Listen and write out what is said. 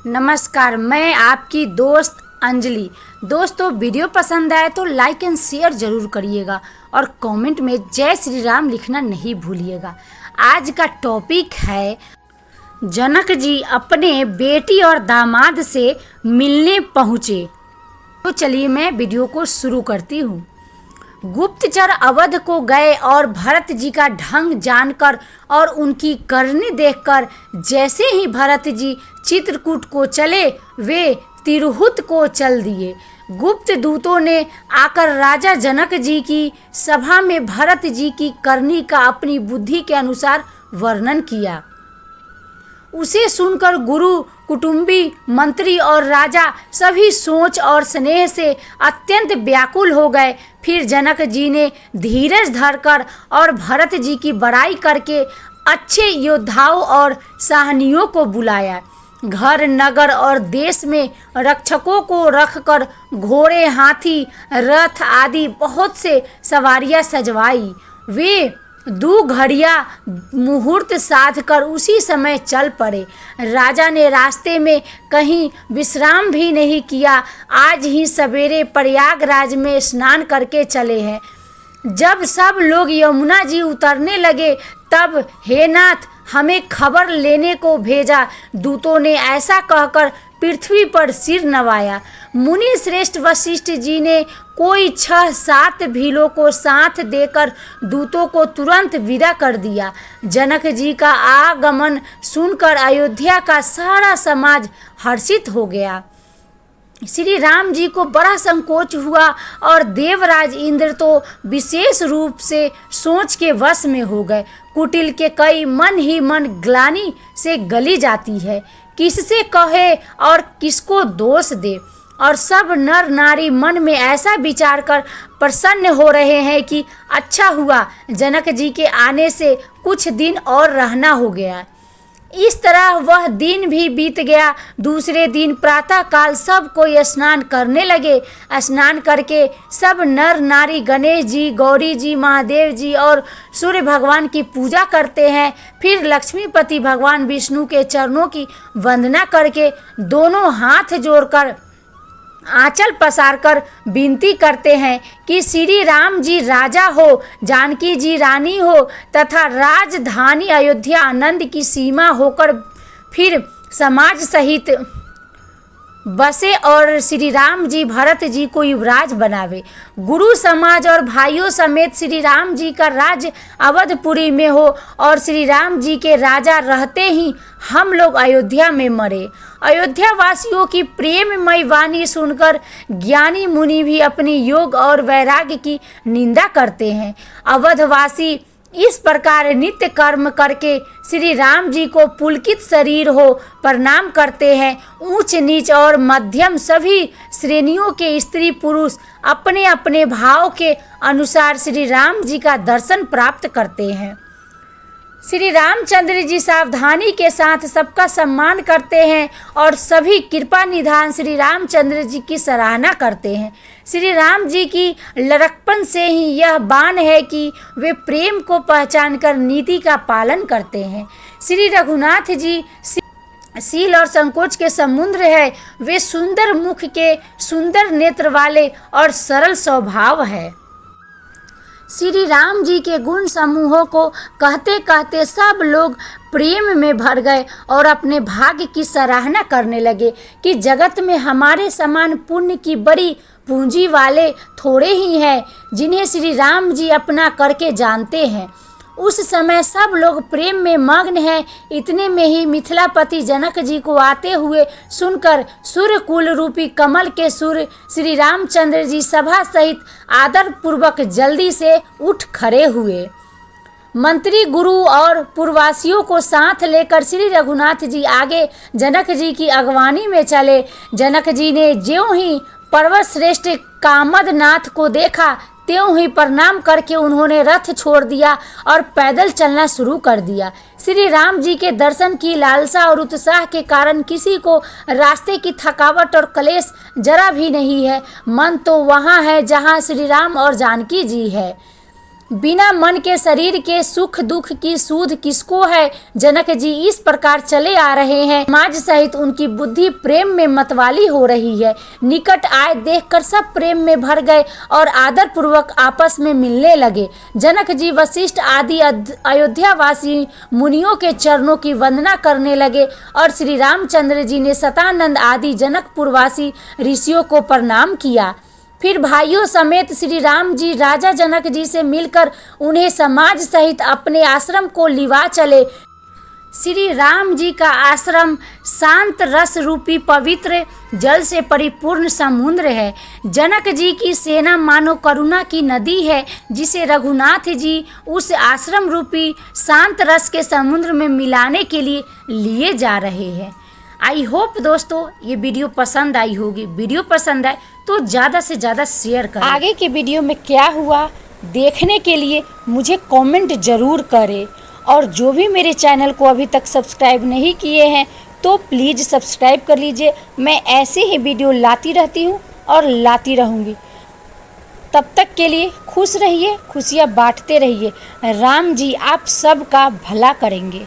नमस्कार, मैं आपकी दोस्त अंजलि। दोस्तों, वीडियो पसंद आए तो लाइक एंड शेयर ज़रूर करिएगा और कमेंट में जय श्री राम लिखना नहीं भूलिएगा। आज का टॉपिक है जनक जी अपने बेटी और दामाद से मिलने पहुँचे। तो चलिए मैं वीडियो को शुरू करती हूँ। गुप्तचर अवध को गए और भरत जी का ढंग जानकर और उनकी करनी देखकर जैसे ही भरत जी चित्रकूट को चले, वे तिरहुत को चल दिए। गुप्त दूतों ने आकर राजा जनक जी की सभा में भरत जी की करनी का अपनी बुद्धि के अनुसार वर्णन किया। उसे सुनकर गुरु, कुटुंबी, मंत्री और राजा सभी सोच और स्नेह से अत्यंत व्याकुल हो गए। फिर जनक जी ने धीरज धरकर और भरत जी की बड़ाई करके अच्छे योद्धाओं और साहनियों को बुलाया। घर, नगर और देश में रक्षकों को रखकर घोड़े, हाथी, रथ आदि बहुत से सवारियां सजवाई। वे 2 घड़िया मुहूर्त साध कर उसी समय चल पड़े। राजा ने रास्ते में कहीं विश्राम भी नहीं किया। आज ही सवेरे प्रयागराज में स्नान करके चले हैं। जब सब लोग यमुना जी उतरने लगे तब हे नाथ, हमें खबर लेने को भेजा। दूतों ने ऐसा कहकर पृथ्वी पर सिर नवाया। मुनि श्रेष्ठ वशिष्ठ जी ने कोई 6-7 भीलों को साथ देकर दूतों को तुरंत विदा कर दिया। जनक जी का आगमन सुनकर अयोध्या का सारा समाज हर्षित हो गया। श्री राम जी को बड़ा संकोच हुआ और देवराज इंद्र तो विशेष रूप से सोच के वश में हो गए। कुटिल के कई मन ही मन ग्लानि से गली जाती है, किससे कहे और किसको दोष दे। और सब नर नारी मन में ऐसा विचार कर प्रसन्न हो रहे हैं कि अच्छा हुआ जनक जी के आने से कुछ दिन और रहना हो गया। इस तरह वह दिन भी बीत गया। दूसरे दिन प्रातः काल सब कोई स्नान करने लगे। स्नान करके सब नर नारी गणेश जी, गौरी जी, महादेव जी और सूर्य भगवान की पूजा करते हैं। फिर लक्ष्मीपति भगवान विष्णु के चरणों की वंदना करके दोनों हाथ जोड़कर आंचल पसार कर विनती करते हैं कि श्री राम जी राजा हो, जानकी जी रानी हो तथा राजधानी अयोध्या आनंद की सीमा होकर फिर समाज सहित बसे और श्री राम जी भरत जी को युवराज बनावे। गुरु समाज और भाइयों समेत श्री राम जी का राज्य अवधपुरी में हो और श्री राम जी के राजा रहते ही हम लोग अयोध्या में मरे। अयोध्या वासियों की प्रेममय वाणी सुनकर ज्ञानी मुनि भी अपनी योग और वैराग्य की निंदा करते हैं। अवधवासी इस प्रकार नित्य कर्म करके श्री राम जी को पुलकित शरीर हो प्रणाम करते हैं। ऊंच नीच और मध्यम सभी श्रेणियों के स्त्री पुरुष अपने अपने भाव के अनुसार श्री राम जी का दर्शन प्राप्त करते हैं। श्री रामचंद्र जी सावधानी के साथ सबका सम्मान करते हैं और सभी कृपा निधान श्री रामचंद्र जी की सराहना करते हैं। श्री राम जी की लड़कपन से ही यह बान है कि वे प्रेम को पहचान कर नीति का पालन करते हैं। श्री रघुनाथ जी शील और संकोच के समुद्र है। वे सुंदर मुख के, सुंदर नेत्र वाले और सरल स्वभाव है। श्री राम जी के गुण समूहों को कहते कहते सब लोग प्रेम में भर गए और अपने भाग्य की सराहना करने लगे कि जगत में हमारे समान पुण्य की बड़ी पूंजी वाले थोड़े ही हैं जिन्हें श्री राम जी अपना करके जानते हैं। उस समय सब लोग प्रेम में मग्न हैं। इतने में ही मिथिलापति जनक जी को आते हुए सुनकर सूर्यकुल रूपी कमल के सूर्य श्री रामचंद्र जी सभा सहित आदर पूर्वक जल्दी से उठ खड़े हुए। मंत्री, गुरु और पूर्ववासियों को साथ लेकर श्री रघुनाथ जी आगे जनक जी की अगवानी में चले। जनक जी ने ज्यों ही पर्वत श्रेष्ठ कामदनाथ को देखा त्यों ही प्रणाम करके उन्होंने रथ छोड़ दिया और पैदल चलना शुरू कर दिया। श्री राम जी के दर्शन की लालसा और उत्साह के कारण किसी को रास्ते की थकावट और क्लेश जरा भी नहीं है। मन तो वहाँ है जहाँ श्री राम और जानकी जी है। बिना मन के शरीर के सुख दुख की सूध किसको है। जनक जी इस प्रकार चले आ रहे हैं। समाज सहित उनकी बुद्धि प्रेम में मतवाली हो रही है। निकट आए देखकर सब प्रेम में भर गए और आदर पूर्वक आपस में मिलने लगे। जनक जी वशिष्ठ आदि अयोध्यावासी मुनियों के चरणों की वंदना करने लगे और श्री रामचंद्र जी ने सतानंद आदि जनकपुरवासी ऋषियों को प्रणाम किया। फिर भाइयों समेत श्री राम जी राजा जनक जी से मिलकर उन्हें समाज सहित अपने आश्रम को लिवा चले। श्री राम जी का आश्रम शांत रस रूपी पवित्र जल से परिपूर्ण समुद्र है। जनक जी की सेना मानो करुणा की नदी है, जिसे रघुनाथ जी उस आश्रम रूपी शांत रस के समुद्र में मिलाने के लिए जा रहे हैं। आई होप दोस्तों ये वीडियो पसंद आई होगी। वीडियो पसंद आए तो ज़्यादा से ज़्यादा शेयर करें। आगे के वीडियो में क्या हुआ देखने के लिए मुझे कमेंट ज़रूर करें। और जो भी मेरे चैनल को अभी तक सब्सक्राइब नहीं किए हैं तो प्लीज़ सब्सक्राइब कर लीजिए। मैं ऐसे ही वीडियो लाती रहती हूँ और लाती रहूँगी। तब तक के लिए खुश रहिए, खुशियाँ बांटते रहिए। राम जी आप सबका भला करेंगे।